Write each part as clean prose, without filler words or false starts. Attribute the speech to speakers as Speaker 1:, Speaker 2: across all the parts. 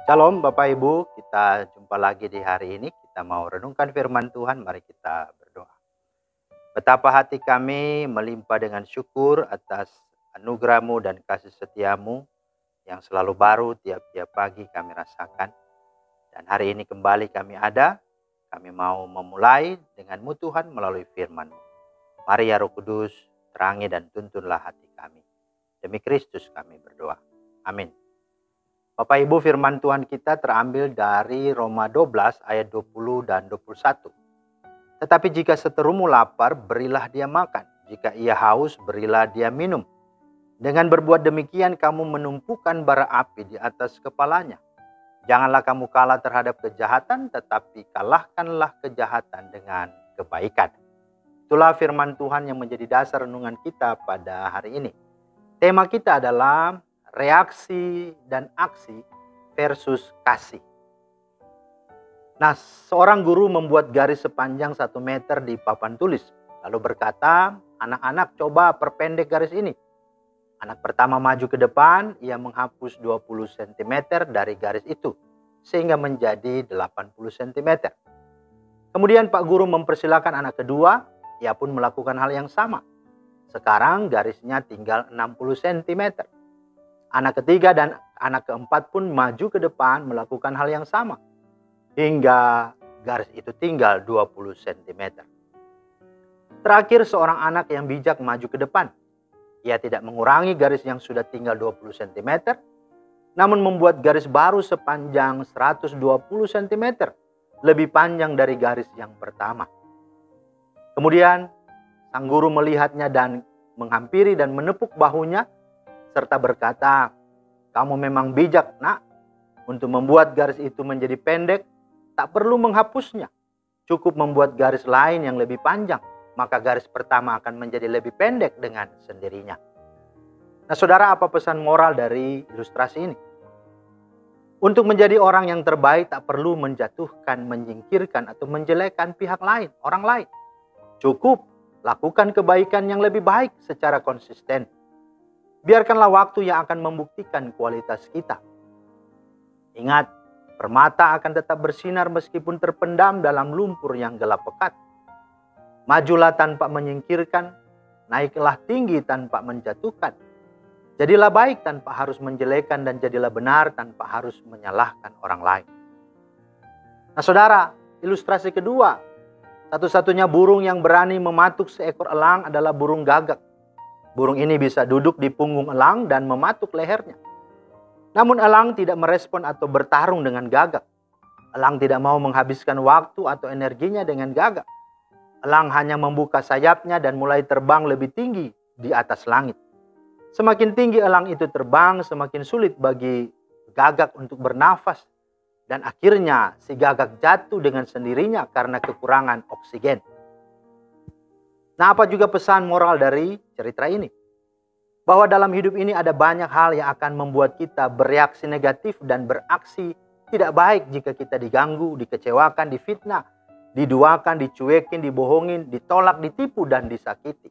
Speaker 1: Shalom Bapak Ibu, kita jumpa lagi di hari ini. Kita mau renungkan firman Tuhan, mari kita berdoa. Betapa hati kami melimpah dengan syukur atas anugerah-Mu dan kasih setia-Mu yang selalu baru tiap-tiap pagi kami rasakan. Dan hari ini kembali kami ada, kami mau memulai dengan-Mu Tuhan melalui firman-Mu. Mari ya Roh Kudus, terangi dan tuntunlah hati kami. Demi Kristus kami berdoa. Amin. Bapak Ibu, firman Tuhan kita terambil dari Roma 12 ayat 20 dan 21. Tetapi jika seterumu lapar, berilah dia makan. Jika ia haus, berilah dia minum. Dengan berbuat demikian kamu menumpukan bara api di atas kepalanya. Janganlah kamu kalah terhadap kejahatan, tetapi kalahkanlah kejahatan dengan kebaikan. Itulah firman Tuhan yang menjadi dasar renungan kita pada hari ini. Tema kita adalah reaksi dan aksi versus kasih. Nah, seorang guru membuat garis sepanjang 1 meter di papan tulis. Lalu berkata, anak-anak coba perpendek garis ini. Anak pertama maju ke depan, ia menghapus 20 cm dari garis itu. Sehingga menjadi 80 cm. Kemudian Pak Guru mempersilakan anak kedua, ia pun melakukan hal yang sama. Sekarang garisnya tinggal 60 cm. Anak ketiga dan anak keempat pun maju ke depan melakukan hal yang sama. Hingga garis itu tinggal 20 cm. Terakhir seorang anak yang bijak maju ke depan. Ia tidak mengurangi garis yang sudah tinggal 20 cm. Namun membuat garis baru sepanjang 120 cm. Lebih panjang dari garis yang pertama. Kemudian sang guru melihatnya dan menghampiri dan menepuk bahunya. Serta berkata, kamu memang bijak nak, untuk membuat garis itu menjadi pendek, tak perlu menghapusnya. Cukup membuat garis lain yang lebih panjang, maka garis pertama akan menjadi lebih pendek dengan sendirinya. Nah saudara, apa pesan moral dari ilustrasi ini? Untuk menjadi orang yang terbaik tak perlu menjatuhkan, menyingkirkan atau menjelekkan pihak lain, orang lain. Cukup lakukan kebaikan yang lebih baik secara konsisten. Biarkanlah waktu yang akan membuktikan kualitas kita. Ingat, permata akan tetap bersinar meskipun terpendam dalam lumpur yang gelap pekat. Majulah tanpa menyingkirkan, naiklah tinggi tanpa menjatuhkan. Jadilah baik tanpa harus menjelekan dan jadilah benar tanpa harus menyalahkan orang lain. Nah saudara, ilustrasi kedua. Satu-satunya burung yang berani mematuk seekor elang adalah burung gagak. Burung ini bisa duduk di punggung elang dan mematuk lehernya. Namun elang tidak merespon atau bertarung dengan gagak. Elang tidak mau menghabiskan waktu atau energinya dengan gagak. Elang hanya membuka sayapnya dan mulai terbang lebih tinggi di atas langit. Semakin tinggi elang itu terbang, semakin sulit bagi gagak untuk bernafas. Dan akhirnya si gagak jatuh dengan sendirinya karena kekurangan oksigen. Nah, apa juga pesan moral dari cerita ini? Bahwa dalam hidup ini ada banyak hal yang akan membuat kita bereaksi negatif dan beraksi tidak baik jika kita diganggu, dikecewakan, difitnah, diduakan, dicuekin, dibohongin, ditolak, ditipu, dan disakiti.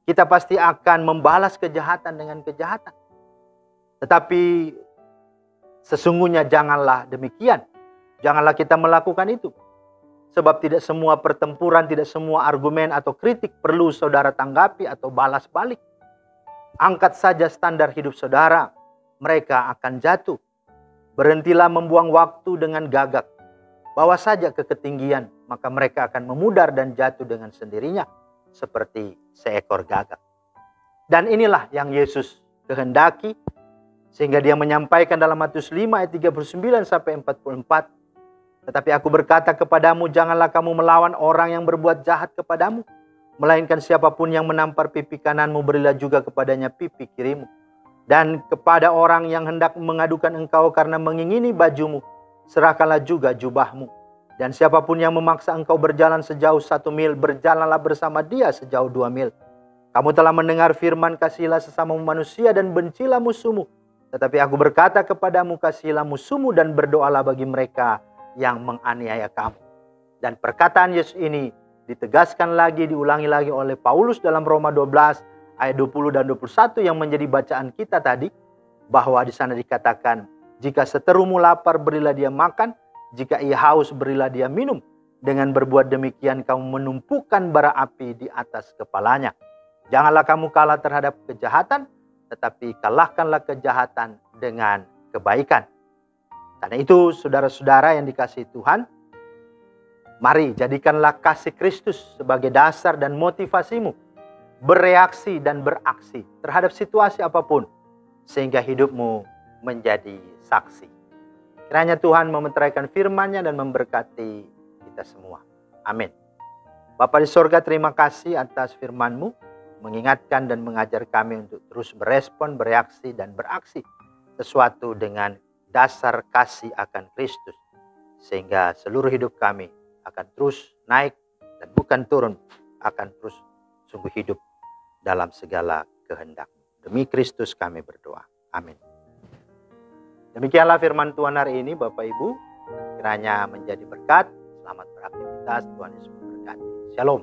Speaker 1: Kita pasti akan membalas kejahatan dengan kejahatan. Tetapi sesungguhnya janganlah demikian. Janganlah kita melakukan itu. Sebab tidak semua pertempuran, tidak semua argumen atau kritik perlu saudara tanggapi atau balas balik. Angkat saja standar hidup saudara, mereka akan jatuh. Berhentilah membuang waktu dengan gagak. Bawa saja ke ketinggian, maka mereka akan memudar dan jatuh dengan sendirinya. Seperti seekor gagak. Dan inilah yang Yesus kehendaki. Sehingga dia menyampaikan dalam Matius 5 ayat 39 sampai 44. Tetapi aku berkata kepadamu, janganlah kamu melawan orang yang berbuat jahat kepadamu. Melainkan siapapun yang menampar pipi kananmu, berilah juga kepadanya pipi kirimu. Dan kepada orang yang hendak mengadukan engkau karena mengingini bajumu, serahkanlah juga jubahmu. Dan siapapun yang memaksa engkau berjalan sejauh 1 mil, berjalanlah bersama dia sejauh 2 mil. Kamu telah mendengar firman, kasihilah sesama manusia dan bencilah musuhmu. Tetapi aku berkata kepadamu, kasihilah musuhmu dan berdoalah bagi mereka yang menganiaya kamu. Dan perkataan Yesus ini ditegaskan lagi, diulangi lagi oleh Paulus dalam Roma 12 ayat 20 dan 21 yang menjadi bacaan kita tadi, bahwa di sana dikatakan, Jika seterumu lapar, berilah dia makan. Jika ia haus, berilah dia minum. Dengan berbuat demikian, kamu menumpukan bara api di atas kepalanya. Janganlah kamu kalah terhadap kejahatan, tetapi kalahkanlah kejahatan dengan kebaikan. Karena itu, saudara-saudara yang dikasihi Tuhan, mari jadikanlah kasih Kristus sebagai dasar dan motivasimu bereaksi dan beraksi terhadap situasi apapun, sehingga hidupmu menjadi saksi. Kiranya Tuhan memeteraikan firman-Nya dan memberkati kita semua. Amin. Bapa di sorga, terima kasih atas firman-Mu, mengingatkan dan mengajar kami untuk terus berespon, bereaksi, dan beraksi sesuatu dengan dasar kasih akan Kristus, sehingga seluruh hidup kami akan terus naik dan bukan turun, akan terus sungguh hidup dalam segala kehendak. Demi Kristus kami berdoa. Amin. Demikianlah firman Tuhan hari ini, Bapak Ibu. Kiranya menjadi berkat. Selamat beraktivitas. Tuhan Yesus memberkati. Shalom.